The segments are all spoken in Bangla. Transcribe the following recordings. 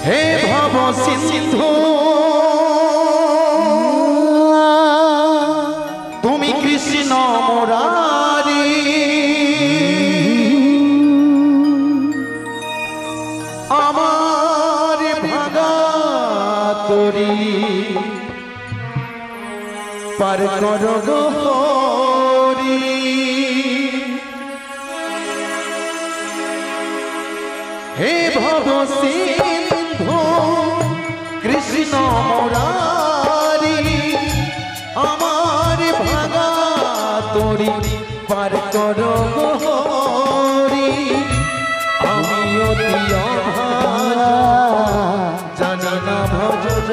হে ভব সিন্ধু তুমি কৃষ্ণ মুরারি আমার ভাগা তরি পার কর গো হরি হে ভব সিন্ধু কৃষ্ণ মুরারি আমার ভাগা তরি পার কর গো হরি আমি অতি অভাগা জানি না ভজন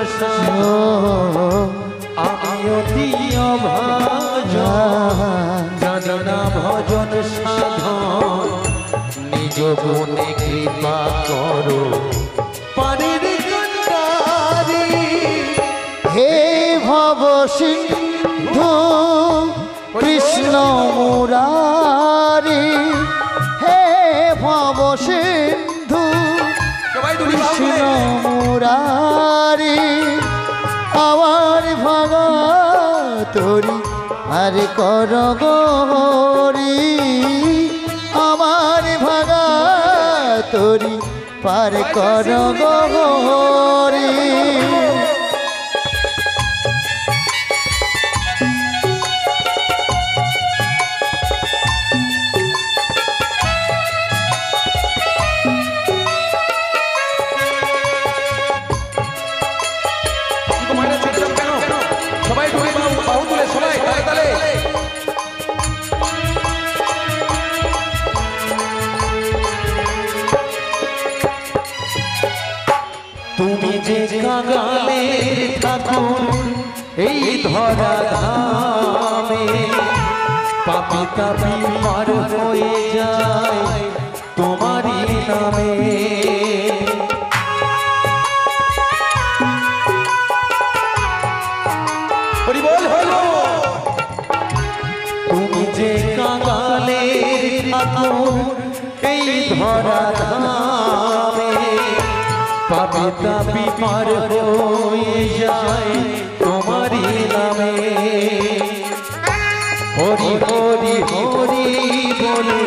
আমি অতি অভাগা জানি না ভজন সাধন নিজ গুণে কৃপা করো পারের কন্দারি হে ভব সিন্ধু কৃষ্ণ মুরারি হে ভব সিন্ধু কৃষ্ণ মুরারি আমার ভাগা তরি আর কর গো হরি আমার ভাগা তরি পার কর গো হরি তুমি যে কাঙালের ঠাকুর এই ধরা ধামে পাপি তাপি পার হয়ে যায় তোমারই নামে তুমি যে কাঙালের ঠাকুর এই ধরা ধামে পাপি তাপি পার হয়ে যায় তোমারই নামে হরি হরি হরি বলে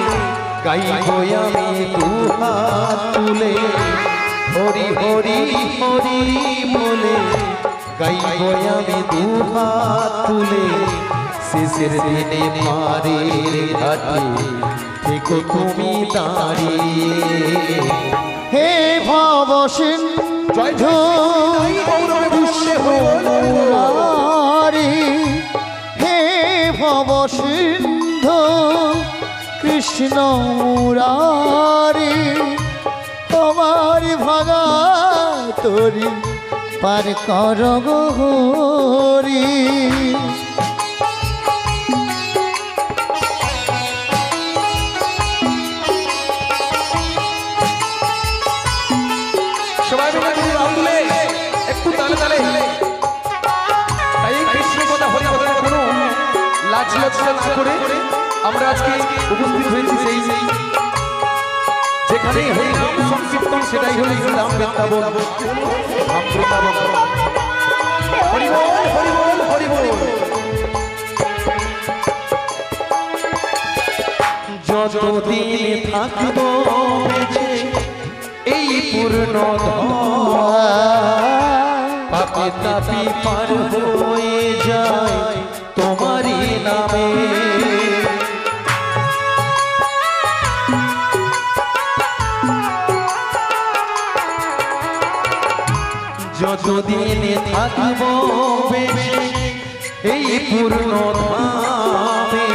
গাইব আমি দুহাত তুলে হরি হরি হরি বলে গাইব আমি দুহাত তুলে শেষের দিনে পারের ঘাটে থেকো তুমি দাঁড়িয়ে হে ভব সিন্ধু কৃষ্ণ মুরারি হে ভব সিন্ধু কৃষ্ণ মুরারি তোমার ভাগা তরি পার কর গো হরি একটু তালে তালে তাই কৃষ্ণ কথা হরি কথা কোনো লাজ লজ্জা না করে আমরা আজকে উপস্থিত হয়েছি সেই যেখানে হরি নাম সংকীর্তন সেটাই হলো রাম বৃন্দাবন রাম বৃন্দাবন হরি বল হরি বল হরি বল যতদিন থাকবো বেঁচে এই পূর্ণ পাপি তাপি পার হয়ে যায় তোমারই নামে যতদিন থাকবো বেঁচে এই পূর্ণ ধামে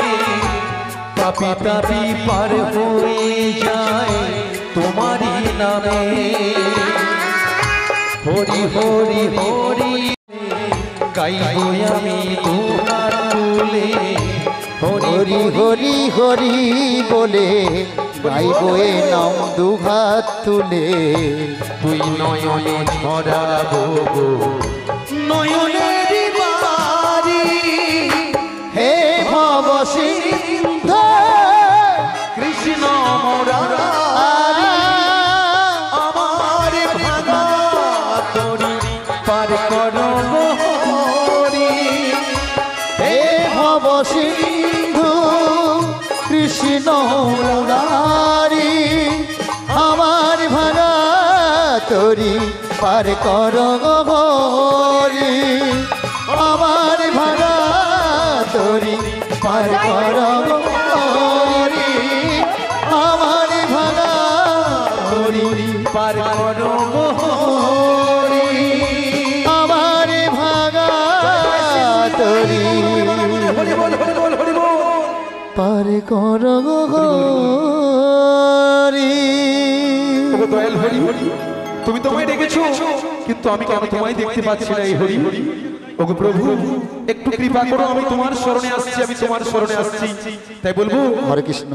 পাপি তাপি পার হয়ে যায় তোমারই নামে হরি হরি হরি গাইব আমি তোমার তুলে হরি হরি হরি বলে গাইব এ নাম দুহাত তুলে তুই নয়নে ছড়াবো নয়নের বাড়ি হে ভব সিন্ধু কৃষ্ণ মুরারি তোরি পার করো গো হরি। হে ভব সিন্ধু কৃষ্ণ মুরারি আমার ভাঙা তরি পার কর গরি আমার ভাঙা তরি পার কর গরি আমার ভাঙা তরি পার করো গো হরি। আমার ভাঙা তরি হরি বল হরি বল হরি বল। পার কর গরি ওগো দয়াল হরি, তুমি তোমায় ডেকেছো, কিন্তু আমি কেন তোমায় দেখতে পাচ্ছি না এই হরি। ওগো প্রভু, একটু কৃপা করো, আমি তোমার শরণে আসছি, আমি তোমার শরণে আসছি। তাই বলবো হরে কৃষ্ণ।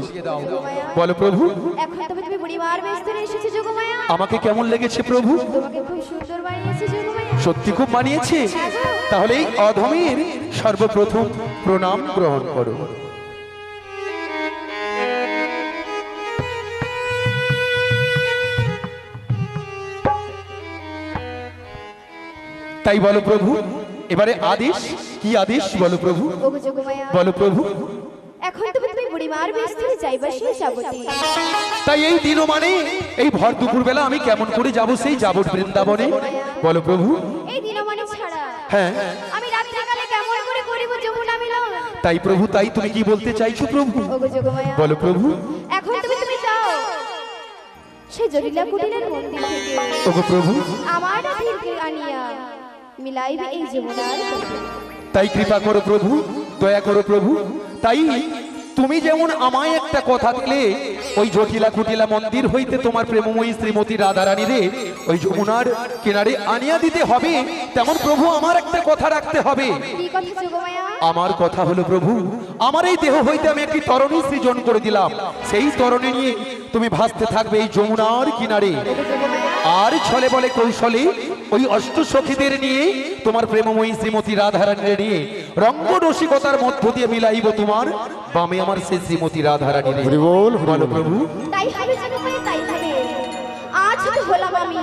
বলো প্রভু, এখন তুমি বুড়িমার বেশ ধরে এসেছো যোগমায়া। আমাকে কেমন লেগেছে প্রভু? তোমাকে খুব সুন্দর বানিয়েছে যোগমায়া। সত্যি খুব মানিয়েছে। তাহলে এই অধমের সর্বপ্রথম প্রণাম গ্রহণ করো। তাই বলো প্রভু, এবারে আদেশ কি আদেশ বলো প্রভু, ওগো যোগমায়া, বলো প্রভু। এখন তুমি বুড়িমার বেশ ধরে যাইবা সেই যাবতী। তাই এই দিন মানে এই ভর দুপুর বেলা আমি কেমন করে যাব সেই যাবট বৃন্দাবনে, বলো প্রভু। এই দিনমানি ছাড়া হ্যাঁ আমি রাত্রিকালে কেমন করে করিব যমুনা মিলন। তাই প্রভু, তাই তুমি কি বলতে চাইছো প্রভু, ওগো যোগমায়া, বলো প্রভু। এখন তুমি যাও সেই জটিলা কুটিরের মন্দির থেকে ওগো প্রভু, আমার ধীরকে আনিয়া মিলাইবে এই যমুনার মধ্যে। তাই কৃপা করো প্রভু, দয়া করো প্রভু। তাই তুমি যেমন আমায় একটা কথা দিলে, ওই জটিলা কুটিলা মন্দির হইতে তোমার প্রেমময়ী শ্রীমতী রাধারানী রে ওই যমুনার কিনারে আনিয়া দিতে হবে, তেমন প্রভু আমার একটা কথা রাখতে হবে। কি কথা যোগমায়া? আমার কথা হলো প্রভু, আমার এই দেহ হইতে আমি একটি তরণী সৃজন করে দিলাম, সেই তরণী নিয়ে তুমি ভাসতে থাকবে এই যমুনার কিনারে, ওগো যোগমায়া, আর ছলে বলে কৌশলে ওই অষ্ট সখীদের নিয়ে তোমার প্রেমময়ী শ্রীমতী রাধারানীর নিয়ে রঙ্গ রসিকতার মধ্য দিয়ে মিলাইব তোমার বামে আমার সেই শ্রীমতী রাধারানীর। হরি বল, হরি বলো বল। প্রভু। তাই হবে যোগমায়া, তাই হবে। আজ তো হলাম আমি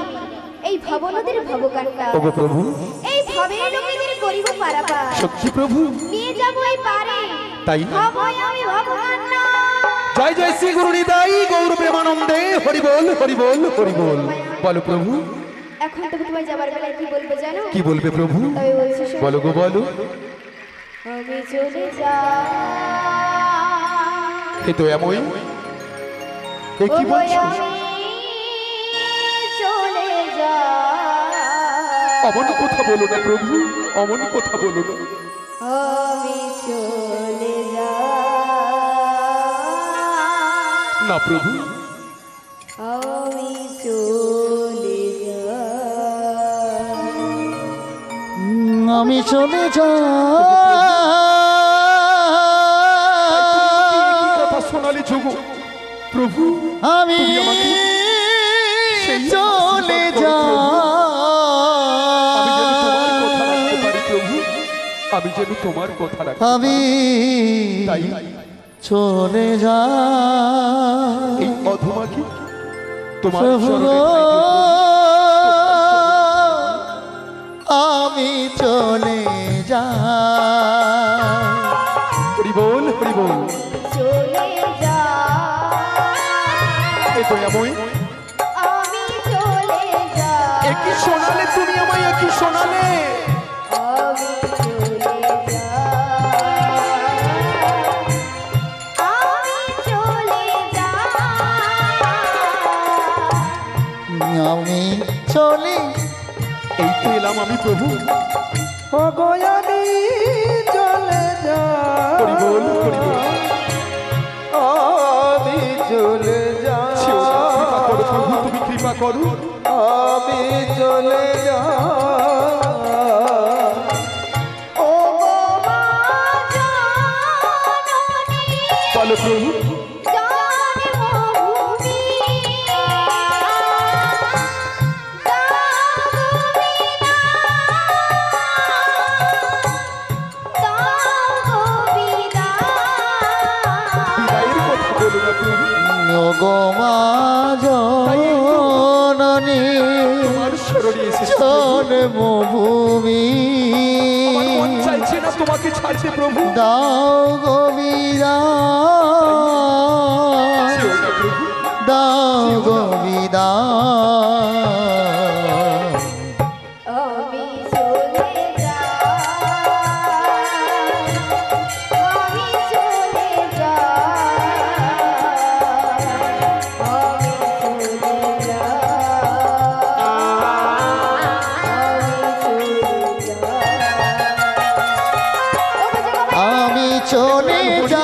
এই ভবনদের ভবকান্ডা, ওগো প্রভু, এই ভবের লোকেদের করিব পারাপার, সত্যি প্রভু। নিয়ে যাব এই পারে, তাই হবই আমি ভবকান্ডা। জয় জয় শ্রী গুরু নিতাই গৌর প্রেমানন্দে, হরি বল হরি বল হরি বল। বলো প্রভু। এখন তোমায় যাবার বেলায় কি বলবো জানো? কি বলবে প্রভু, তবে বলছি শোনো। বলো গো বলো। আমি চলে যাই, এ তো এমনই, এ কি ওগো বলছো? আমি চলে যাই, অমন কথা বলো না প্রভু, অমন কথা বলো না। আমি চলে যাই, না প্রভু, আমি চলে যাই। আমি চলে যাই, কি কথা শোনালে যোগু প্রভু। আমি তুমি আমাকে সেই চলে আমি যেন তোমার কথা যাই, রাখতে পারি প্রভু, আমি যেন তোমার কথা রাখতে আমি তাই চলে যাই, এই অধমাকে তোমার প্রভু শরণে গো, ঠাই দেব। আমি চলে যাই, হরি বল হরি বল। চলে যাই, এ তো এমনই, আমি চলে যাই, একই শোনালে তুমি আমায়, একই শোনালে। আমি চলে যাই, আমি চলে যাই, আমি চলে এই তো এলাম আমি প্রভু। আমি চলে যাই, হরি বল হরি বল। আমি চলে সেও না, কৃপা করো প্রভু, তুমি কৃপা করো। আমি চলে যাই, ও গো মা জননী, বলো প্রভু। জন্মভূমি, বিদায়ের কথা বলো না প্রভু, গো মা জননী, তোমার শরণে এসেছি জন্মভূমি আমার মন চাইছে না তোমাকে ছাড়তে প্রভু। দাও গোবিদান দাও গোবিদান আমি চলে যাই, আমি চলে যাই, আমি চলে যাই, আমি চলে যাই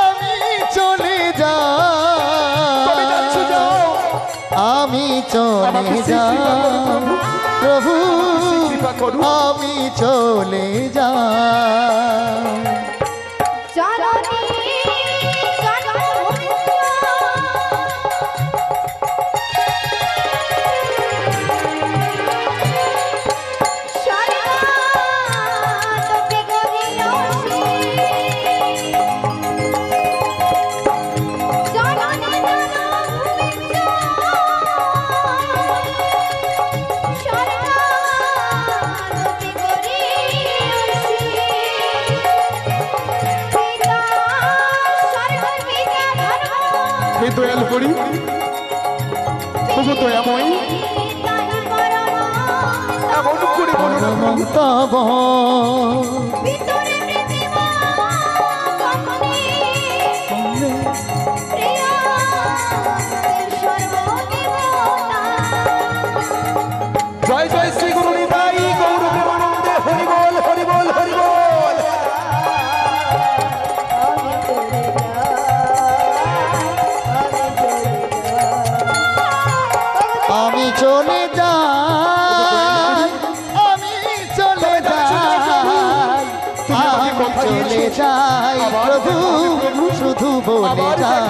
আমি চলে তবে যাচ্ছ যাই যাও। আমি চলে আমাকে যাই প্রভু কৃপা করুন। আমি চলে যাই জননী জন্মভূমি শরণাগত গরিয়সী জননী জন্মভূমি শরণাগত গরিয়সী পিতা সর্বপিতা ধর্ম হে দয়াল করি প্রভু দয়াময়ী তাই পরম এমন করে বলো না প্রভু। তব ভিতরে পৃথিবী কখনি প্রিয় সর্বদেবতা জয় জয় শ্রী গুরু নিতাই গৌর প্রেমানন্দে হরি বল হরি বল হরি বল। আমি চলে যাই, আমি চলে যাই আমি চলে যাই প্রভু শুধু বলে যাই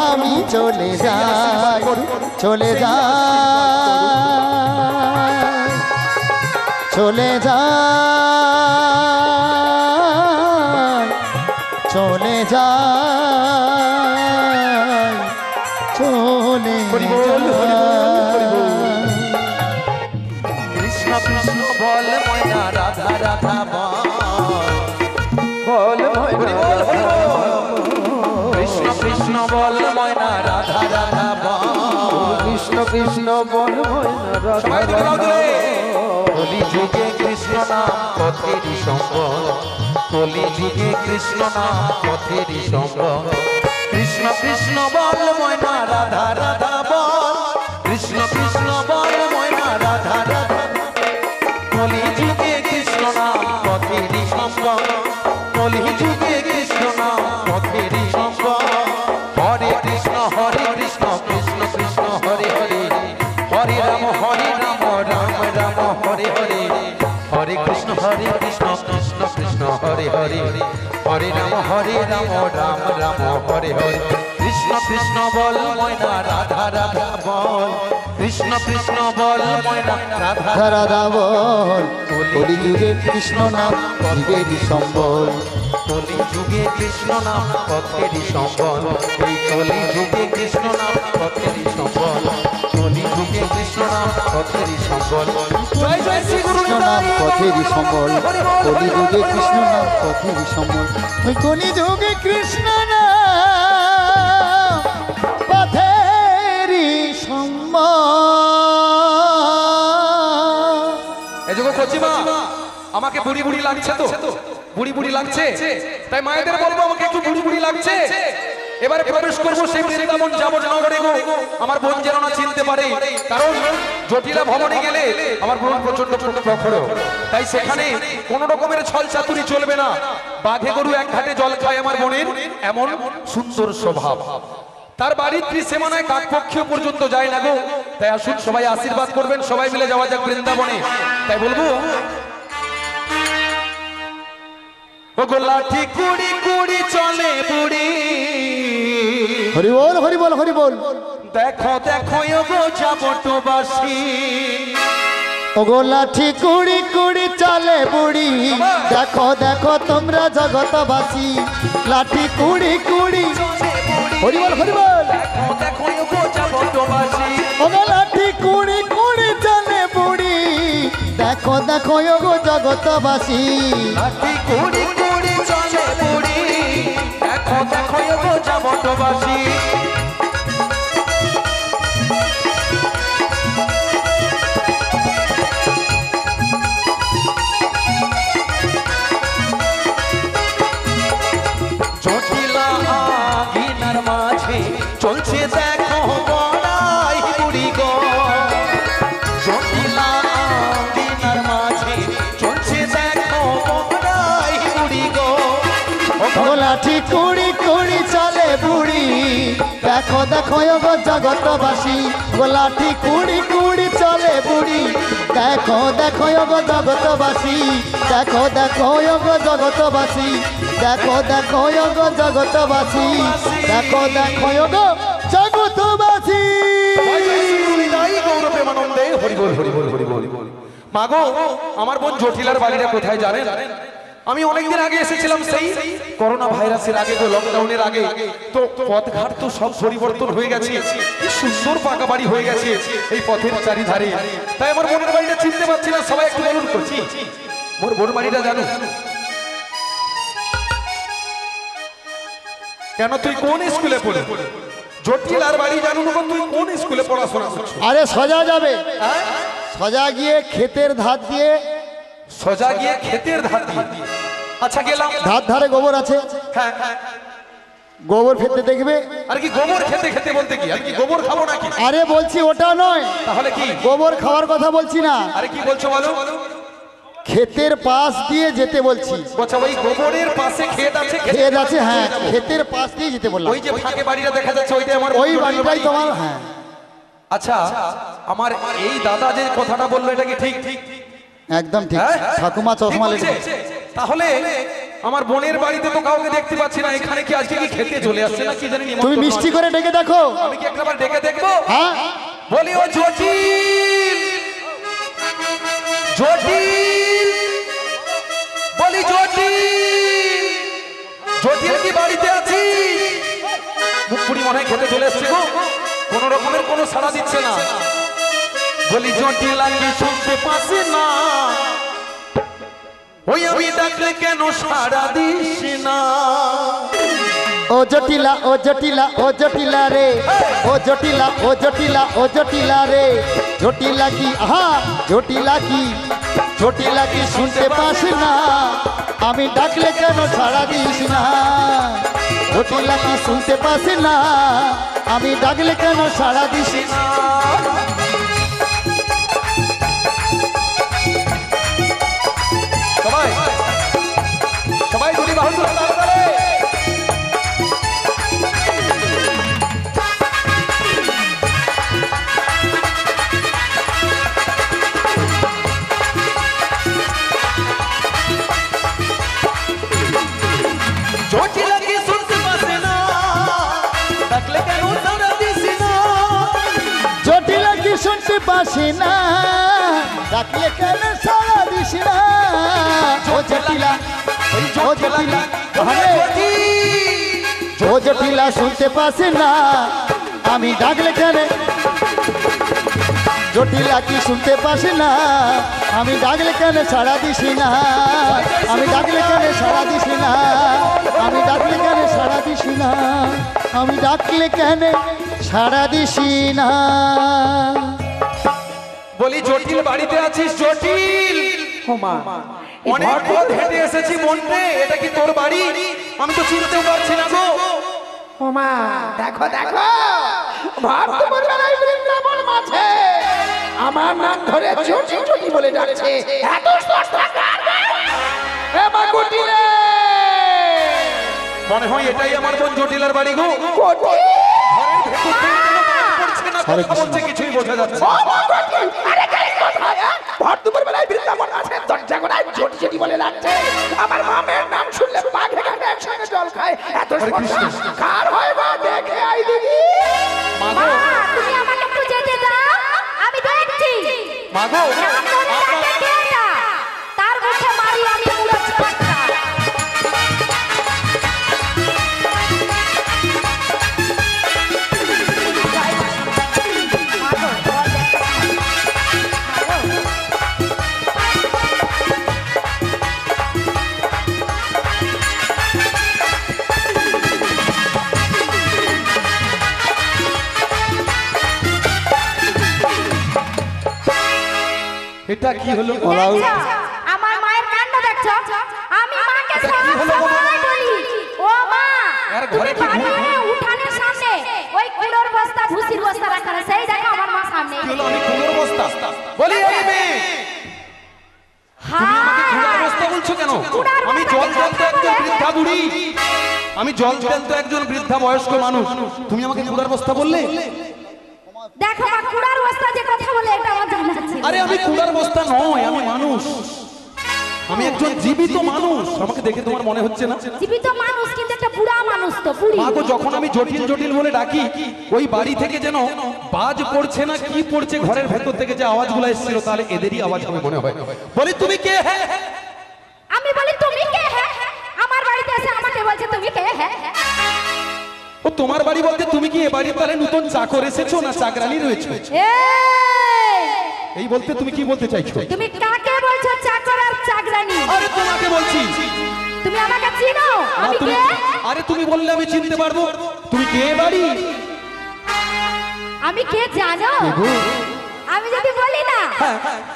আমি চলে যাই চলে যাই চলে যাই চলে যাই চলে হরি বল, হরি বল, হরি বল। যাই কৃষ্ণ কৃষ্ণ বল ময়না রাধা রাধা বল হরি বল হরি বল। কৃষ্ণ কৃষ্ণ বল ময়না রাধা রাধা কৃষ্ণ কৃষ্ণ বল সবাই তো বলাও দিলে। কলি যুগে কৃষ্ণ নাম পথেরই সম্বল, কলি যুগে কৃষ্ণ নাম পথেরই সম্বল। কৃষ্ণ কৃষ্ণ বল ময়না রাধা রাধা বল, কৃষ্ণ কৃষ্ণ বল ময়না রাধা রাধা। কলি যুগে কৃষ্ণ নাম পথেরই সম্বল, কলি যুগে কৃষ্ণ নাম পথেরই সম্বল। হরে কৃষ্ণ কৃষ্ণ কৃষ্ণ হরে হরে, হরে রাম রাম রাম হরে হরে। হরে কৃষ্ণ কৃষ্ণ কৃষ্ণ হরে হরে, হরে রাম রাম রাম হরে হরে। কৃষ্ণ কৃষ্ণ বল ময়না রাধা রাধা বল, কৃষ্ণ কৃষ্ণ বল ময়না রাধা রাধা বল কলি যুগে কৃষ্ণ নাম জীবেরই সম্বল কলি যুগে কৃষ্ণ নাম পথেরই সম্বল। এই কলি যুগে কৃষ্ণ নাম পথেরই সম্বল, কলি যুগে কৃষ্ণ নাম পথেরই সম্বল। জয় জয় শ্রী গুরু কৃষ্ণ নাম পথেরই সম্বল কলি যুগে কৃষ্ণ নাম পথেরই সম্বল ওই কলি যুগে কৃষ্ণ নাম পথেরই সম্বল এই যুগ কচিমা আমাকে বুড়ি বুড়ি লাগছে তো, বুড়ি বুড়ি লাগছে, তাই মায়েদের বলবো আমাকে একটু বুড়ি বুড়ি লাগছে। এবারে প্রবেশ করবো সেই বৃন্দাবন যাব নগরে গো, আমার বোন যেন না চিনতে পারে, কারণ জটিলা ভবনে গেলে আমার বোন প্রচন্ড প্রখর, তাই সেখানে কোন রকমের ছল চাতুরি চলবে না। বাঘে গরু এক ঘাটে জল খায় আমার বোনের এমন সুন্দর স্বভাব। তার বাড়ির ত্রিসীমানায় কাকপক্ষীয় পর্যন্ত যায় না গো, তাই আসুন সবাই আশীর্বাদ করবেন, সবাই মিলে যাওয়া যাক বৃন্দাবনে। তাই বলবো ও গো লাঠি কুড়ি কুড়ি চলে বুড়ি, হরি বল হরি বল হরি বল দেখো দেখো ও গো জাবটবাসী। ওগো লাঠি কুড়ি কুড়ি চলে বুড়ি দেখো দেখো তোমরা জগতবাসী লাঠি কুড়ি কুড়ি হরি বল হরি বল দেখো দেখো ও গো জাবটবাসী। দেখো গো জগতবাসী। লাঠি কুড়ি কুড়ি চলে বুড়ি, দেখো দেখো গো জগতবাসী। জটিলা আঙিনার মাঝে চলছে দেখো বড়াই বুড়ি গো। জটিলা আঙিনার মাঝে চলছে দেখো বড়াই বুড়ি গো। লাঠি কুড়ি কুড়ি চলে বুড়ি, দেখো দেখো গো জগতবাসী। লাঠি কুড়ি কুড়ি চলে বুড়ি, দেখো দেখো গো জগতবাসী। দেখো দেখো গো জগতবাসী, দেখো দেখো গো জগতবাসী, দেখো দেখো গো জগতবাসী। গৌরবেমানন্দে হরিবল হরিবল হরিবল। মাগো, আমার বোন জটিলার বাড়িটা কোথায় জানেন? আমি অনেকদিন আগে এসেছিলাম, সেই করোনা ভাইরাসের আগে, তো লকডাউনের আগে। তো পথঘাট তো সব পরিবর্তন হয়ে গেছে, কি সুন্দর পাকা বাড়ি হয়ে গেছে এই পথের চারিধারে। তাই আমার বোনের বাড়িটা চিনতে পারছি না, সবাই একটু বলুন করছি মোর বোন বাড়িটা জানো? কেন, তুই কোন স্কুলে পড়ে? জটিলার বাড়ি জানো না, তুই কোন স্কুলে পড়াশোনা করছিস? আরে সোজা যাবে, সোজা গিয়ে ক্ষেতের ধার দিয়ে। সোজা গিয়ে ক্ষেতের ধার দিয়ে? আচ্ছা গেলাম। ধার ধারে গোবর আছে, হ্যাঁ হ্যাঁ। গোবর ফেলতে দেখবে। আর কি গোবর খেতে খেতে বলতে কি, আর কি গোবর খাবো নাকি? আরে বলছি ওটা নয়, তাহলে কি? গোবর খাওয়ার কথা বলছি না। আরে কি বলছো বলো? ক্ষেতের পাশ দিয়ে যেতে বলছি। আচ্ছা, ওই গোবরের পাশে ক্ষেত আছে? ক্ষেত আছে, হ্যাঁ, ক্ষেতের পাশ দিয়ে যেতে বললাম। ওই যে ফাঁকে বাড়িটা দেখা যাচ্ছে, ওইটাই আমার ওই বাড়িটাই তোমার। হ্যাঁ। আচ্ছা, আমার এই দাদা যে কথাটা বললো, এটা কি ঠিক? ঠিক একদম ঠিক। হ্যাঁ? ঠাকুমা চশমা ঠিক লেগে। বলছে? তাহলে আমার বোনের বাড়িতে তো কাউকে দেখতে পাচ্ছি না, এখানে কি আজকে কি খেতে চলে আসছে না কি জানি? তুমি মিষ্টি করে ডেকে দেখো। আমি কি একবার ডেকে দেখবো? হ্যাঁ, বলি ও জটিল, জটিল, বলি জটিল, জটিল কি বাড়িতে আছিস? মুখপুরি মনে হয় খেতে চলে এসছে গো, কোন রকমের কোনো সাড়া দিচ্ছে না। বলি জটিল কি শুনতে পাচ্ছে না? ওই আমি ডাকলে কেন সাড়া দিস না? ও জটিলা, ও জটিলা, ও জটিলা রে, ও জটিলা, ও জটিলা, ও জটিলা রে। জটিলা কি, আহা, জটিলা কি, জটিলা কি শুনতে পাস না? আমি ডাকলে কেন সাড়া দিস না? জটিলা কি শুনতে পাস না? আমি ডাকলে কেন সাড়া দিস না? সবাই সবাই দুটি বাহু তুলে তাড়াতাড়ি। জটিলা কি শুনতে পাচ্ছে না? ডাকলে কেন সাড়া দিস না? জটিলা কি শুনতে পাস না? ডাকলে কেন সাড়া দিস না? ও জটিলা, ও জটিলা, আরে ও জটিলা শুনতে পাস না? আমি ডাকলে কেন? জটিলা কি শুনতে পাস না? আমি ডাকলে কেন সাড়া দিস না? আমি ডাকলে কেন সাড়া দিস না? আমি ডাকলে কেন সাড়া দিস না? আমি ডাকলে কেন সাড়া দিস না? বলি জটিল বাড়িতে আছিস? জটিল, অনেক পথ হেঁটে এসেছি মন্ত্রে, এটা কি তোর বাড়ি? আমি তো চিনতেও পারছি না গো। ওমা দেখো দেখো, ভারতপুর বেলায় বৃন্দাবন মাঝে আমার নাম ধরে চটি চটি বলে ডাকছে। এত সস্তা কার গায়ে? এ মা কুটিরে, মনে হয় এটাই আমার বোন জটিলার বাড়ি গো। কোটি ঘরের ভেতর থেকে কোনো কাজ করছে না, কথা বলছে, কিছুই বোঝা যাচ্ছে ও না। মা কোটি, আরে কাই কোথায়? ভারতপুর বেলায় বৃন্দাবন আছে, দরজা গোড়ায় চটি চটি বলে ডাকছে। আমার মামের নাম শুনলে বাঘে ঘাটে একসঙ্গে জল খায়। এত সস্তা কার হয় গো? দেখে আই দিদি। মাগো, তুমি আমাকে একটু যেতে দাও, আমি দেখছি। মাগো, তার মুখে মারি আমি পুরো ছাড়টা। এটা কি হলো? দেখছো? আমার মায়ের কাণ্ড দেখছো? আমি মাকে এটা কি হলো গো? সবসময় বলি, ও মা, আর ঘরে কি তুমি বাড়ির উঠানের সামনে ওই কুলোর বস্তা, ভুসির বস্তা রাখা আছে, সেই দেখো আমার মা সামনে। কি হলো? আমি কুলোর বস্তা বলি? এই মেয়ে, তুমি আমাকে কুলোর বস্তা বলছো কেন? আমি জল জ্যান্ত একজন বৃদ্ধা বুড়ি, আমি জল জ্যান্ত একজন বৃদ্ধা বয়স্ক মানুষ, তুমি আমাকে কুলোর বস্তা বললে? দেখো মা, কুড়ার বস্তা যে কথা বলে এটা আমার জানা আছে। আরে আমি কুলার বস্তা নয়, আমি মানুষ, আমি একজন জীবিত মানুষ। আমাকে দেখে তোমার মনে হচ্ছে না? জীবিত মানুষ কিন্তু একটা বুড়া মানুষ তো, বুড়ি। মাগো, যখন আমি জটিল জটিল বলে ডাকি, ওই বাড়ি থেকে যেন বাজ পড়ছে না কি পড়ছে, ঘরের ভেতর থেকে যে আওয়াজগুলো এসেছিল, তাহলে এদেরই আওয়াজ আমি মনে হয়। বলি তুমি কে? হ্যাঁ, আমি বলি তুমি কে? হ্যাঁ, আমার বাড়িতে এসে আমাকে বলছে তুমি কে? হ্যাঁ, ও তোমার বাড়ি বলতে তুমি কি এ বাড়ির তাহলে নতুন চাকর এসেছো না চাকরানি রয়েছে? এই বলতে তুমি কি বলতে চাইছো? তুমি কাকে বলছো চাকর আর চাকরানি? আরে তোমাকে বলছি। তুমি আমাকে চিনো? না, আমি তুমি, কে? আরে তুমি বললে আমি চিনতে পারবো। তুমি কে বাড়ি? আমি কে জানো? আমি যদি বলি না,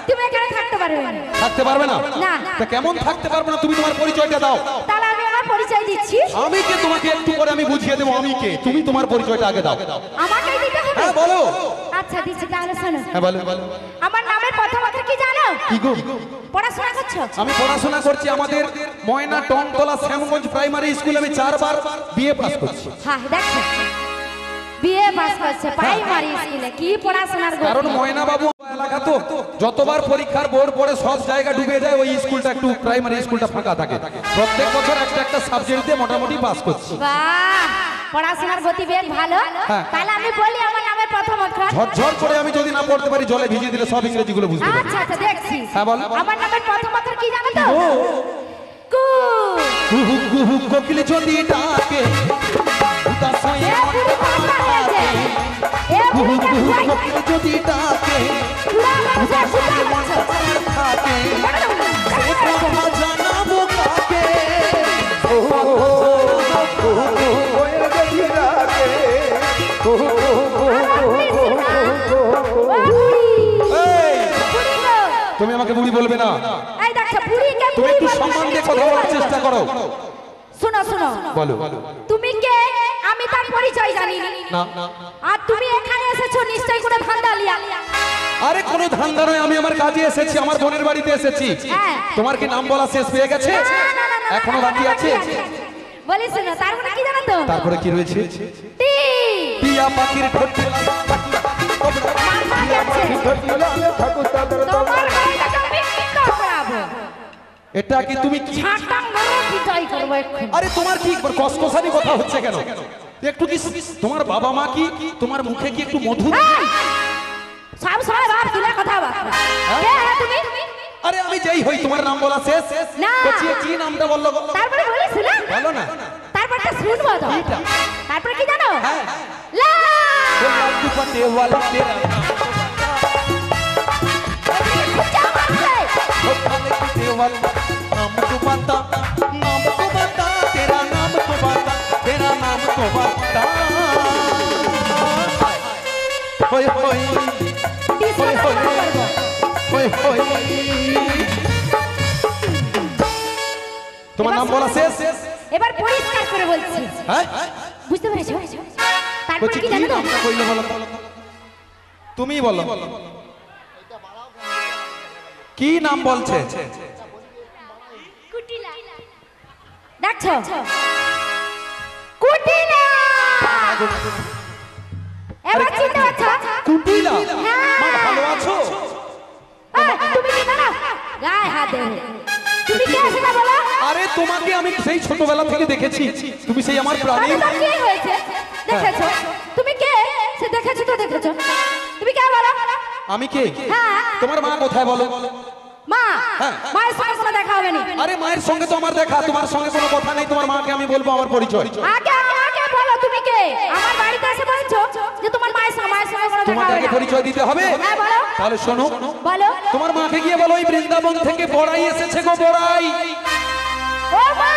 তুমি এখানে থাকতে পারবে না। থাকতে পারবে না? না। তা কেমন থাকতে পারবে না? তুমি তোমার পরিচয়টা দাও। তাহলে আমি আমার পরিচয় দিচ্ছি। আমি কে তোমাকে একটু পরে আমি বুঝিয়ে দেবো আমি কে। তুমি তোমার পরিচয়টা আগে দাও। আমাকেই দিতে হবে? হ্যাঁ বলো। আচ্ছা দিচ্ছি, তাহলে শোনো। হ্যাঁ বলো। আমার নামের প্রথম অক্ষর কি জানো? কি গো? পড়াশোনা করছো? আমি পড়াশোনা করছি আমাদের ময়না টংতলা শ্যামগঞ্জ প্রাইমারি স্কুলে আমি 4 বার বিএ পাস করছি। হ্যাঁ দেখছো, বিএ পাস করছে প্রাইমারি স্কুলে। কি পড়াশোনার গতি! কারণ ময়না বাবু এলাকা তো যতবার পরীক্ষার বোর্ড পড়ে সব জায়গা ডুবে যায়, ওই স্কুলটা একটু প্রাইমারি স্কুলটা ফাঁকা থাকে। প্রত্যেক বছর একটা একটা সাবজেক্ট দিয়ে মোটামুটি পাস করছি। বাহ, পড়াশোনার গতি বেশ ভালো। হ্যাঁ। তাহলে আমি বলি আমার নামের প্রথম অক্ষর। ঝরঝর করে আমি যদি না পড়তে পারি, জলে ভিজিয়ে দিলে সব ইংরেজিগুলো বুঝতে পারি। আচ্ছা আচ্ছা দেখছি। হ্যাঁ বল। আমার নামের প্রথম অক্ষর কি জানো তো? কু। কুহু কুহু কোকিল যদি ডাকে, উদাসয়ে এ বুড়ি কোনটা হয়েছে? এ কুহু বুড়িকে কুহু খুয়াই। কোকিল যদি ডাকে, বুড়া মানুষের বুড়া উদাসয়ে মানুষ। মন থাকে, সে কথা জানাবো কাকে? তুমি আমাকে বুড়ি বলবে না। এই দেখো, বুড়িকে তুমি বুড়ি একটু বলবে সম্মান না, দিয়ে একে কথা বুড়ি বলার বলবে চেষ্টা না। করো। শোনো শোনো, বলো। তুমি কে আমি তার পরিচয় জানি না। আর তুমি এখানে এসেছো নিশ্চয়ই কোনো ধান্দা লিয়া। আরে কোনো ধান্দা নয়, আমি আমার কাজে এসেছি, আমার বোনের বাড়িতে এসেছি। হ্যাঁ। তোমার কি নাম বলা শেষ হয়ে গেছে? না, না, না, না, এখনো বাকি আছে? বলি শোনো, তারপরে কি জানো তো? তারপরে কি রয়েছে? টি। টিয়া পাখির ঠোঁট মাথা গেছে। তোমার গাড়িটাকে আমি পিটা করাবো। এটা কি তুমি কি? ঝাঁটাং মেরে পিটাই করবো এক্ষুনি। আরে তোমার কি কসকসানি কথা হচ্ছে কেন? একটু কি তোমার বাবা মা কি তোমার মুখে কি একটু মধু? এই, সব সময় বাপ তুলে কথা বল। কে হ্যাঁ তুমি? আরে আমি যেই হই, তোমার নাম বলা শেষ? না। বলছি, কি নামটা বললো গো? তারপরে বলি শুনে। বলো না। তারপরটা শুনবো তো। কিটা? তারপরে কি জানো? হ্যাঁ। লা। লাল দুপাটে ওয়ালা তেরা খুঁজা মারছে। ওখানে কুটে ওয়ালা নাম তো বাতা, নাম তো বাতা, তেরা নাম তো বাতা, তেরা নাম তো বাতা। होय होय होय होय होय होय। তোমার নাম বলা শেষ? এবার পরিষ্কার করে বলছি, হ্যাঁ বুঝতে পেরেছো? তারপর বলছি কি কি জানো তো? নামটা কইলে বলো তো? তুমিই বলো কি নাম বলছে? কুটিলা। দেখছো? কুটিলা। এবার চিনতে পারছো? কুটিলা। হ্যাঁ। মা ভালো আছো? এই, তুমি কি জানো? গায়ে হাত দে। তুমি কে সেটা বলো? আরে তোমাকে আমি সেই ছোটবেলা থেকে দেখেছি, তুমি সেই আমার প্রাণী। আমি তো কি হয়েছে? দেখেছো? তুমি কে? সে দেখেছো তো দেখেছো। তুমি কে বলো? আমি কে? হ্যাঁ। তোমার মা কোথায় বলো? মা। হ্যাঁ। মায়ের সঙ্গে কোনো দেখা হবে না। আরে মায়ের সঙ্গে তো আমার দেখা, তোমার সঙ্গে কোনো কথা নেই। তোমার মাকে আমি বলবো আমার পরিচয়। আগে আমাকে বলো তুমি কে? আমার বাড়িতে এসে বলছো যে তোমার মায়ের সঙ্গে কোনো দেখা তোমাকে হবে আগে না। পরিচয় দিতে হবে। হ্যাঁ বলো। তাহলে শোনো, বলো। তোমার মাকে গিয়ে বলো ওই বৃন্দাবন থেকে বড়াই এসেছে গো, বড়াই। ও মা!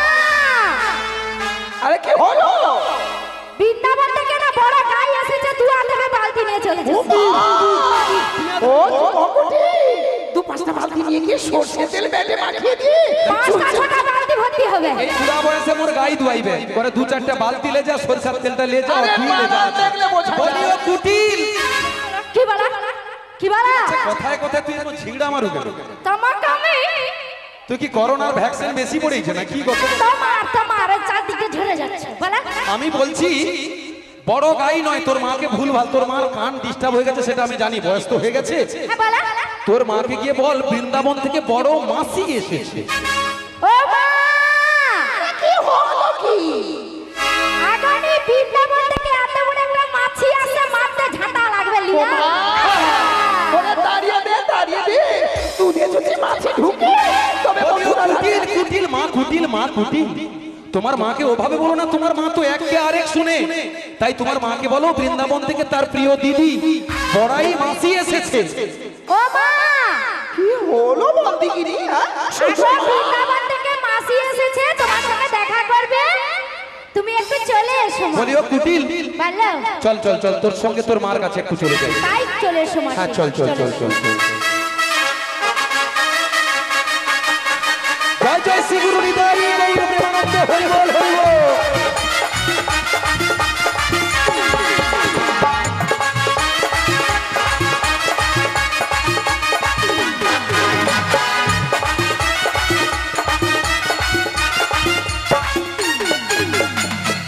আরে কি হলো? বৃন্দাবন থেকে না বড় গাই এসেছে, তুই আর থেকে বালতি নিয়ে চলে যাস। ও মকুটি, দুপাশে 5টা বালতি নিয়ে গিয়ে সরষে তেল ব্যাটে মাখিয়ে দিয়ে 5টা 6টা বালতি ভর্তি হবে। এই বুড়া বয়সে মোর গাই ধুয়াইবে করে 2-4টা বালতি লে যা সরষের তেলটা লে যা আরে বাবা, দেখলে বোঝা যায়। বলিও কুটিল কি বলা কি বলা কথায় কথায় তুই এমন ঝিংড়া মারু কেন? তোমাকে আমি তুই কি করোনার ভ্যাকসিন বেশি পড়েছে না কি গত? তোমার চারদিকে ঝরে যাচ্ছে বলা। আমি বলছি বড় গাই নয়, তোর মাকে ভুলভাল, তোর মার কান ডিস্টার্ব হয়ে গেছে সেটা আমি জানি, বয়স তো হয়ে গেছে। হ্যাঁ বলা। তোর মাকে গিয়ে বল বৃন্দাবন থেকে বড় মাসি এসেছে। ও মা কি হলো কি? আগামী বৃন্দাবন থেকে এত বড় একটা মাছি আসে, মারতে ঝাঁটা লাগবে লিয়া। ওরে দাঁড়িয়ে দে দুধে যদি মাছি ঢুকে তবে বলিও মথুরা কুটিল লাগে। কুটিল মা কুটিল মা কুটিল। তোমার মাকে ওভাবে বলো না, তোমার মা তো এককে আরেক শুনে। তাই তোমার মাকে বলো বৃন্দাবন থেকে তার প্রিয় দিদি বড়াই মাসি এসেছে। ও মা কি হলো বলদিগিরি? আসো, বৃন্দাবন থেকে মাসি এসেছে, তোমার সঙ্গে দেখা করবে, তুমি একটু চলে এসো মা। বলিও কুটিল বলো চল চল চল, তোর সঙ্গে তোর মার কাছে একটু চলে যাই। তাই চলে এসো মা। হ্যাঁ চল চল চল চল চল। জয় জয় শ্রী গুরু নিতাই গৌর প্রেমানন্দ হরি বল হরি বল।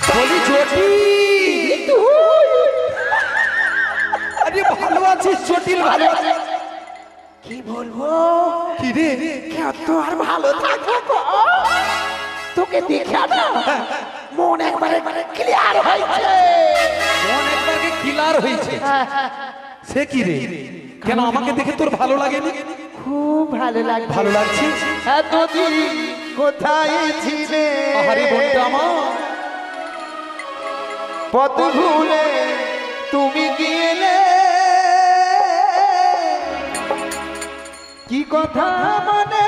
বলি জটি আরে ভালো আছিস জটিল? ভালো আছিস? কি বলবো? কি রে? কত আর ভালো থাকবো গো? তোকে দেখে না মন একবারে ক্লিয়ার হয়েছে। মন একবারে ক্লিয়ার হয়েছে। সে কি রে? কেন আমাকে দেখে তোর ভালো লাগেনি? খুব ভালো লাগে। ভালো লাগছে? এতদিন কোথায় ছিলে? আহারে বোনটা আমার, পথ ভুলে তুমি গিয়েলে, কি কথা মনে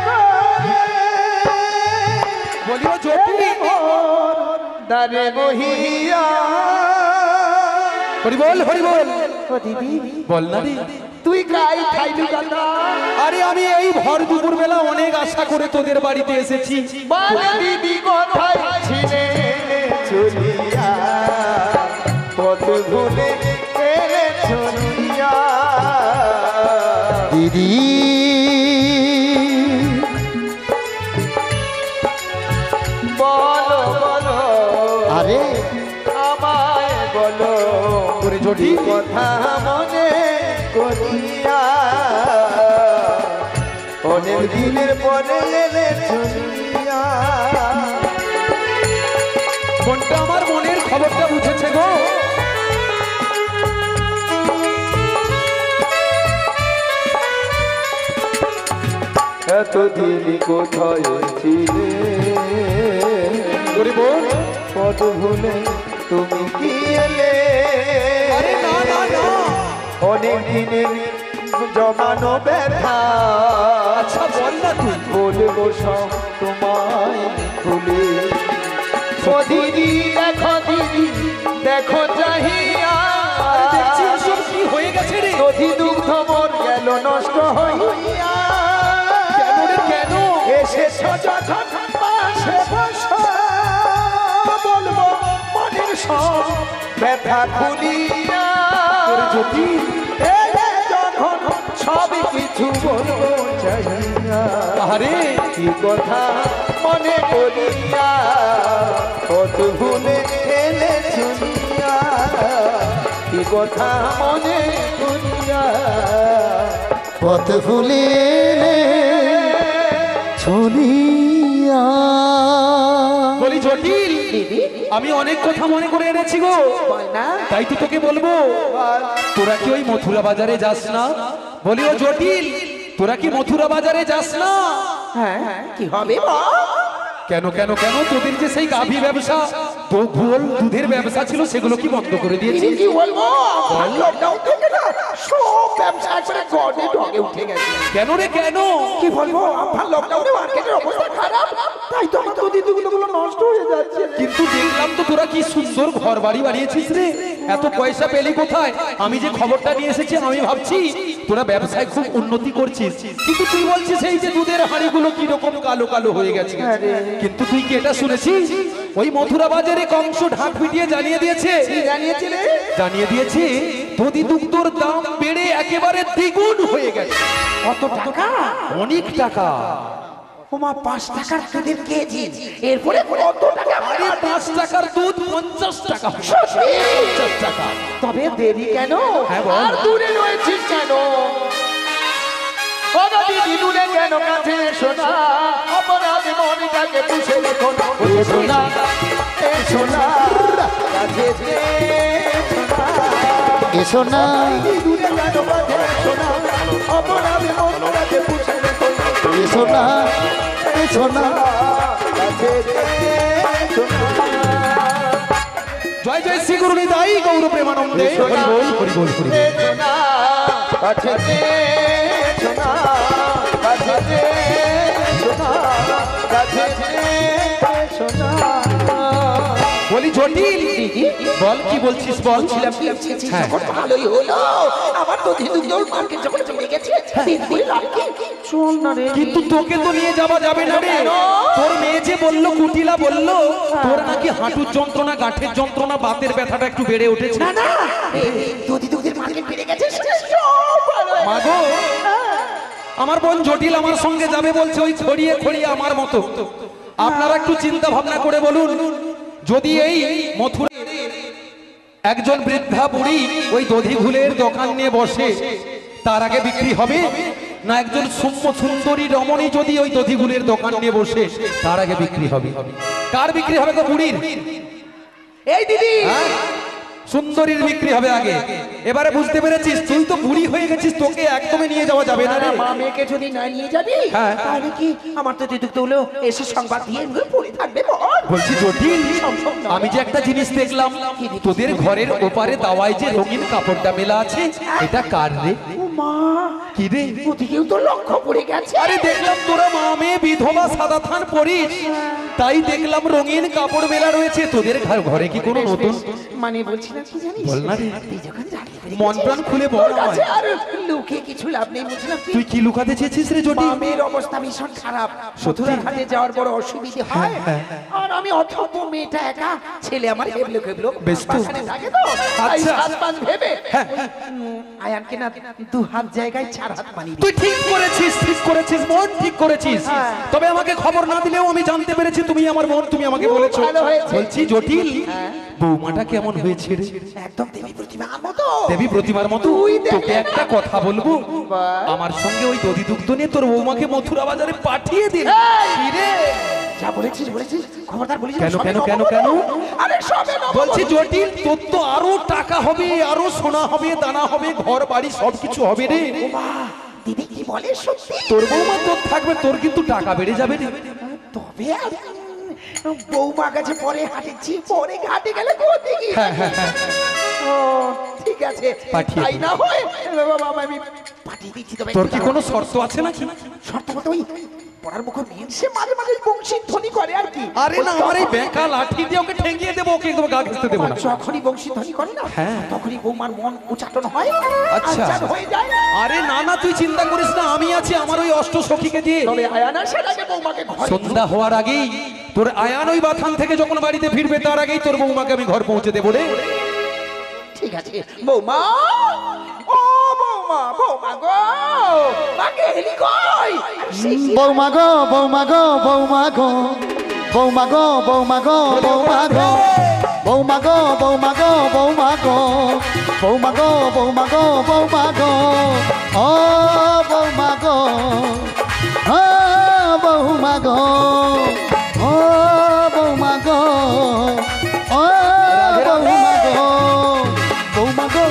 করে বলিও জটি দারে বহিয়া। হরি বল হরি বল। ও দিদি, বল না রে। তুই কাই খাইলু কথা? আরে আমি এই ভর দুপুর বেলা অনেক আশা করে তোদের বাড়িতে এসেছি। বল দিদি কোথায় ছিলে চলিয়া, পথ ভুলে এলে চলিয়া। দিদি বলো বলো, আরে আমায় বলো ওরে জটি কথা মনে করিয়া, অনেক দিনের পরে এলে চলিয়া। বোনটা আমার মনের খবরটা বুঝেছে গো। এতদিন কোথায় ছিলে? ওরে বোন, পথ ভুলে তুমি কি এলে? আরে না না না। অনেক দিনের জমানো ব্যথা, আচ্ছা বল না তুই। বলবো সব তোমায় খুলে। ও দিদি দেখো, দিদি দেখো চাহিয়া, আরে দেখছি এসব কি হয়ে গেছে রে? দধি দুগ্ধ মোর গেল নষ্ট হইয়া। কেন রে কেন? এসেছ যখন পাশে বসো, বলবো মনের সব ব্যথা খুলিয়া। ওরে জটি এলে যখন সব কিছু বলবো চাহিয়া, আহারে কি কথা মনে করিয়া, কত ভুলে এলে চলিয়া। কি কথা মনে করিয়া, পথ ভুলে এলে চলিয়া। বলি জটিল, আমি অনেক কথা মনে করে এনেছি গো। তাই তো তোকে বলবো, তোরা কি ওই মথুরা বাজারে যাস না? বলি ও জটিল, তোরা কি মথুরা বাজারে যাস না? হ্যাঁ কি হবে বল? কেন কেন কেন? তোদের যে সেই গাভী ব্যবসা, গোল দুধের ব্যবসা ছিল, সেগুলো কি বন্ধ করে দিয়েছিস? কি বলবো? লকডাউন থেকে না সব ব্যবসা একবারে গড়ে ডগে উঠে গেছে। কেন রে কেন? কি বলবো? আমার লকডাউনে মার্কেটের অবস্থা খারাপ, তাই তো আমার দুধি দুধগুলো নষ্ট হয়ে যাচ্ছে। কিন্তু দেখলাম তো তোরা কি সুন্দর ঘর বাড়ি বানিয়েছিস রে, এত পয়সা পেলি কোথায়? আমি যে খবরটা নিয়ে এসেছি আমি ভাবছি তোরা ব্যবসায় খুব উন্নতি করছিস, কিন্তু তুই বলছিস এই যে দুধের হাঁড়িগুলো কিরকম কালো কালো হয়ে গেছে। কিন্তু তুই কি এটা শুনেছিস ওই মথুরা বাজারে কংস ঢাক পিটিয়ে জানিয়ে দিয়েছে, জানিয়ে দিয়েছে দধি দুগ্ধর দাম বেড়ে একেবারে দ্বিগুণ হয়ে গেছে। কত টাকা? অনেক টাকা। ওমা 5 টাকার দুধের কেজি, এরপরে কত টাকা? আরে 5 টাকার দুধ 50 টাকা। 50 টাকা। তবে দেরি কেন? হ্যাঁ বল। আর দূরে রয়েছিস কেন? ও দিদি দূরে কেন, কাছে এসো না, অপরাধ মনটাকে পুষে রেখো না। এসো না, এসো না, কাছে এসো না, দূরে কেন, কাছে এসো না, অপরাধ মনটাকে পুষে রেখো না। এসো না, এসো না। জয় জয় শ্রী গুরু নিতাই গৌর প্রেমানন্দে। হরি বল, হরি বল, হরি বল। বলি জটিল, বল কি বলছিস বল। হ্যাঁ। ভালোই হলো, আমার তো ধীরুদল মার্কেট যখন চলে গেছে, দিদি লাকি চল না রে। কিন্তু তোকে তো নিয়ে যাওয়া যাবে না রে। তোর মেয়ে যে বললো, কুটিলা বললো তোর নাকি হাঁটুর যন্ত্রণা, গাঁঠের যন্ত্রণা, বাতের ব্যথাটা একটু বেড়ে উঠেছে। না না, দুধের মার্কেট বেড়ে গেছে। মাগো, আমার বোন জটিল আমার সঙ্গে যাবে বলছে, ওই খড়িয়ে খড়িয়ে আমার মতো। আপনারা একটু চিন্তা ভাবনা করে বলুন, যদি এই মথুরা একজন বৃদ্ধা বুড়ি ওই দধি ঘুলের দোকান নিয়ে বসে, তার আগে বিক্রি হবে না একজন সৌম্য সুন্দরী রমণী যদি ওই দধি ঘুলের দোকান নিয়ে বসে, তার আগে বিক্রি হবে? কার বিক্রি হবে গো? বুড়ির। এই দিদি, হ্যাঁ? সুন্দরীর বিক্রি হবে আগে। এবারে বুঝতে পেরেছিস, তুই তো বুড়ি হয়ে গেছিস, তোকে একদমই নিয়ে যাওয়া যাবে না রে। মা মেয়েকে যদি না নিয়ে যাবি, হ্যাঁ। তাহলে কি আমার তো দিদুক তো হলো এসে সংবাদ দিয়ে পড়ে থাকবে। বল। বলছি জটিল, আমি যে একটা জিনিস দেখলাম, তোদের ঘরের ওপারে দাওয়ায় যে রঙিন কাপড়টা মেলা আছে, এটা কার রে? ও মা, কি রে? ওদিকেও তো লক্ষ্য পড়ে গেছে। আরে দেখলাম তোরা মা মেয়ে বিধবা সাদা থান পরিস, তাই দেখলাম রঙিন কাপড় মেলা রয়েছে। তোদের ঘরে কি কোনো নতুন? মানে বলছি না কি জানিস, বল না রে। তুই যখন জানিয়ে পেরে মন প্রাণ খুলে বল তোর কাছে আমায়। আর লুকে কিছু লাভ নেই, বুঝলাম কি? তুই কি লুকাতে চেয়েছিস রে জটিল? মামের অবস্থা ভীষণ খারাপ, সত্যি? মথুরা ঘাটে যাওয়ার বড় অসুবিধে হয়। হ্যাঁ, আর আমি অথব্য মেয়েটা একা, ছেলে আমার হেবলো খেবলো বেশ তো। বাসানে থাকে তো, তাই আচ্ছা। সাত পাঁচ ভেবে হ্যাঁ। আয়ানকে না 2 হাত জায়গায় 4 হাত বানিয়ে তুই ঠিক করেছিস, ঠিক করেছিস, মন ঠিক করেছিস। তবে আমাকে খবর না দিলেও আমি জানতে পেরেছি তুমি আমার বোন, তুমি আমাকে বলেছো। ভালো হয়েছে। বলছি জটিল, বৌমাটা কেমন হয়েছে রে? একদম দেবী প্রতিমার মতো। দেবী প্রতিমার মতো। তুই দেখলে তোকে একটা কথা বলবো, আমার সঙ্গে ওই দধি দুগ্ধ নিয়ে তোর বৌমাকে মথুরা বাজারে পাঠিয়ে দিন। কি রে? যা বলেছিস খবরদার বলিস না, কেন, সবে কেন, নববধূ। কেন, কেন? আরে সবে নববধূ। বলছি জটিল, তোর তো আরো টাকা হবে, আরো সোনা হবে, দানা হবে, ঘর বাড়ি সবকিছু হবে রে। মা, দিদি কি বলে সত্যি? তোর বৌমা তোর থাকবে, তোর কিন্তু টাকা বেড়ে যাবে রে। তবে আর বৌমা কাছে পরে হাঁটেছি, পরে ঘাটে গেলে কোথায় কি? হ্যাঁ, হ্যাঁ, হ্যাঁ। ও ঠিক আছে, পাঠিয়ে তাই দিন। না হয় বাবা আমি পাঠিয়ে দিচ্ছি। তবে তোর কি কোনো শর্ত আছে নাকি? শর্ত মতো ওই পড়ার মুখে মিলছে, মাঝে মাঝে বংশীর ধ্বনি করে আর কি। আরে না, আমার এই বেকা লাঠি দিয়ে ওকে ঠেঙিয়ে দেবো, ওকে একদম গা ঘেঁষতে দেবো না। যখনই বংশীর ধ্বনি করে না, হ্যাঁ। তখনই বৌমার মন উচ্চাটন হয়, আচ্ছা। আচ্ছা হয়ে যায়। আরে না না, তুই চিন্তা করিস না, আমি আছি আমার ওই অষ্ট সখীকে দিয়ে। তবে আয়ান আসার আগে বৌমাকে ঘরে সন্ধ্যা হওয়ার আগেই তোর আয়ান ওই বাথান থেকে যখন বাড়িতে ফিরবে, তার আগেই তোর বৌমাকে আমি ঘর পৌঁছে দেবো রে। ঠিক আছে। বৌমা, ও বৌমা, বৌমা গো, মাকে হেলি কই? বৌমা গো, বৌমা গো, বৌমা গো, বৌমা গো, বৌমা গো, বৌমা গো, বৌমা গো, বৌমা গো, বৌমা গো, বৌমা গো, বৌমা গো, বৌমা গো, ও বৌমা গো, ও বৌমা গো, ও বৌমা গো, ও বৌমা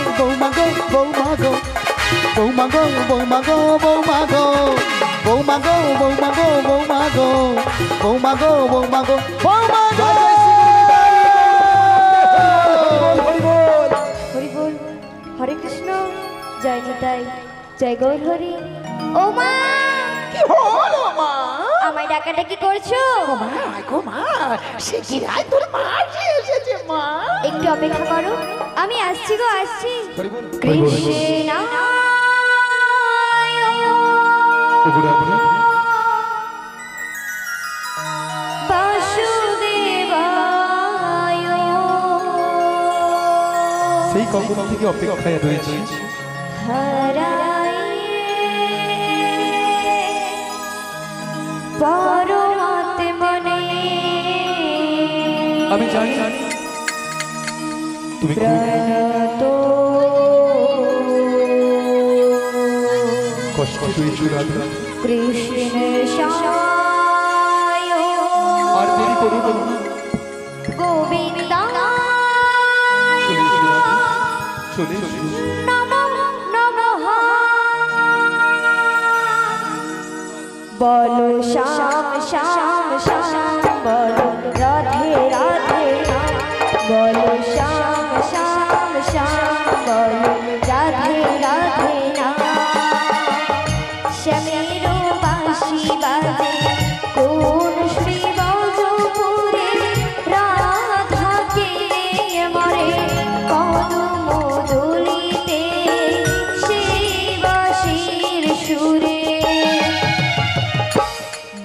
গো, বৌমা গো, বৌমা গো, বৌমা গো, বৌমা গো, বৌমা গো, বৌমা গো, বৌমা গো, বৌমা গো, বৌমা গো, বৌমা গো, বৌমা গো, বৌমা গো। হরি বল, হরে কৃষ্ণ, জয় নিতাই, জয় গৌর হরি। ও মা, কি হলো মা? আমায় ডাকাডাকি করছো? মা গো মা, সে কি রায় তোর মা এসেছে মা। একটু অপেক্ষা করো, আমি আসছি গো, আসছি। হরি বল। কৃষ্ণ বাসুদেবায়। সেই কখন থেকে অপেক্ষায় রয়েছে। হরায় পরমাত্মনে। আমি জানি তুমি খুব প্রণত কষ্ট পেয়েছো রাধা। কৃষ্ণ সায় আর দেরি করো না। গোবিন্দ চলে এসো রাধা, চলে এসো। নমঃ নমঃ। বলো শ্যাম শ্যাম শ্যাম, বলো রাধে রাধে রাম। বলো শ্যাম শ্যাম শ্যাম, বলো রাধে রাধে রাম। শ্যামের বাঁশি বাজে কোন শ্রী বজপুরে, রাধাকে মরে কদম দুলিতে সেই বাঁশির সুরে।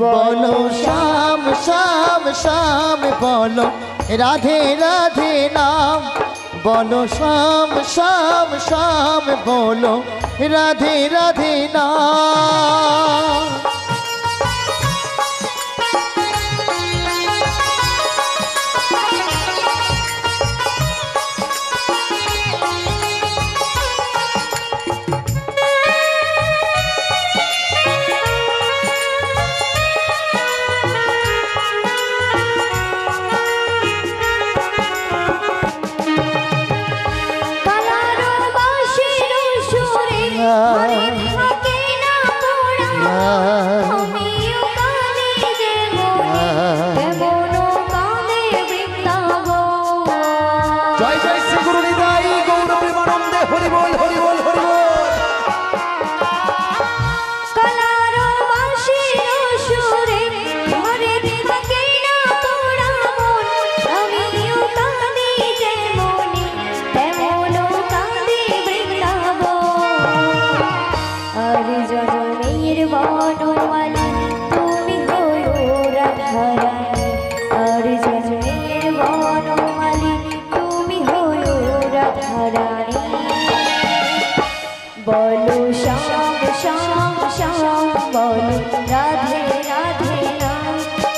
বলো শ্যাম শ্যাম শ্যাম, বলো রাধে রাধে নাম। বলো শ্যাম শ্যাম শ্যাম, বলো রাধে রাধে নাম। কালারো বাঁশির সুরে ঘরে থাকে না মোরা। আমিও কাঁদি যে মনে, কেমনও কাঁদে বৃন্দাবন। জয় জয় শ্রী গুরু নিতাই গৌর প্রেমানন্দে। হরি বল, হরি বল, হরি বল। কালারো বাঁশির সুরে ঘরে থাকে না মোরা মন। আমিও কাঁদি যে মনে, কেমনও কাঁদে বৃন্দাবন। আর জনমের বনমালী তুমি হয়ো রাধারানী। আর জনমের বনমালী তুমি হয়ো রাধারানী। বলো শ্যাম শ্যাম শ্যাম, বলো রাধে রাধে রাম।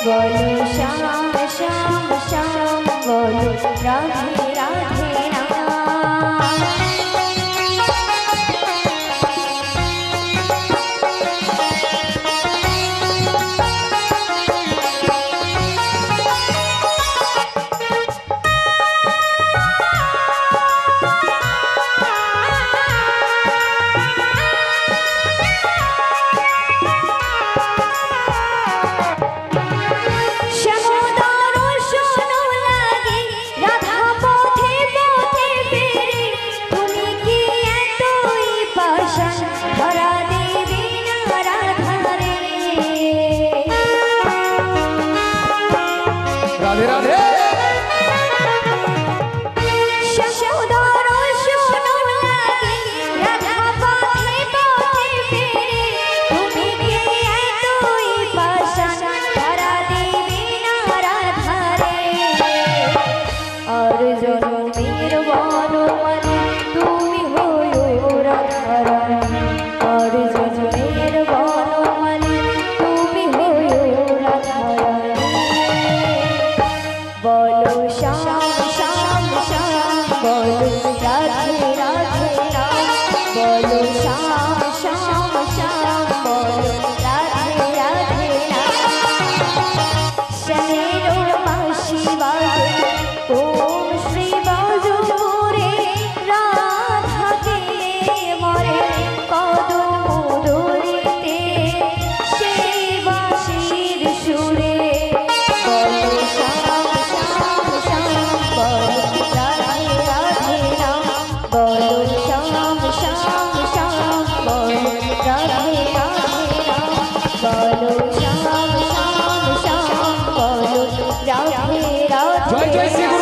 বলো শ্যাম শ্যাম শ্যাম, বলো রাধে রাধে রাম। শ্যামদার শোনো লাগে রাধা পথে পথে ফেরে। তুমি কি এতই পাশান ধরা দেবে না রাধারে। রাধে রাধে। শ্যামদার শোনো লাগে রাধা পথে পথে ফেরে। তুমি কি এতই পাশান ধরা দেবে না রাধারে। আর জনমের বনমালী তুমি হয়ো রাধারানী। আর জনমের বনমালী তুমি হয়ো রাধারানী। বলো শ্যাম শ্যাম শ্যাম, বলো রাধে রাধে রাম। বলো শ্যাম শ্যাম শ্যাম, বলো রাধে রাধে রাম। শ্যামের বাঁশি বাজে কোন শ্রী বজপুরে, রাধাকে মরে কদম দুলিতে সেই বাঁশির সুরে। বলো শ্যাম শ্যাম শ্যাম, বলো রাধে রাধে রাম। বলো শ্যাম শ্যাম শ্যাম, বলো রাধে রাধে রাম। বলো শ্যাম শ্যাম জয় শ্রী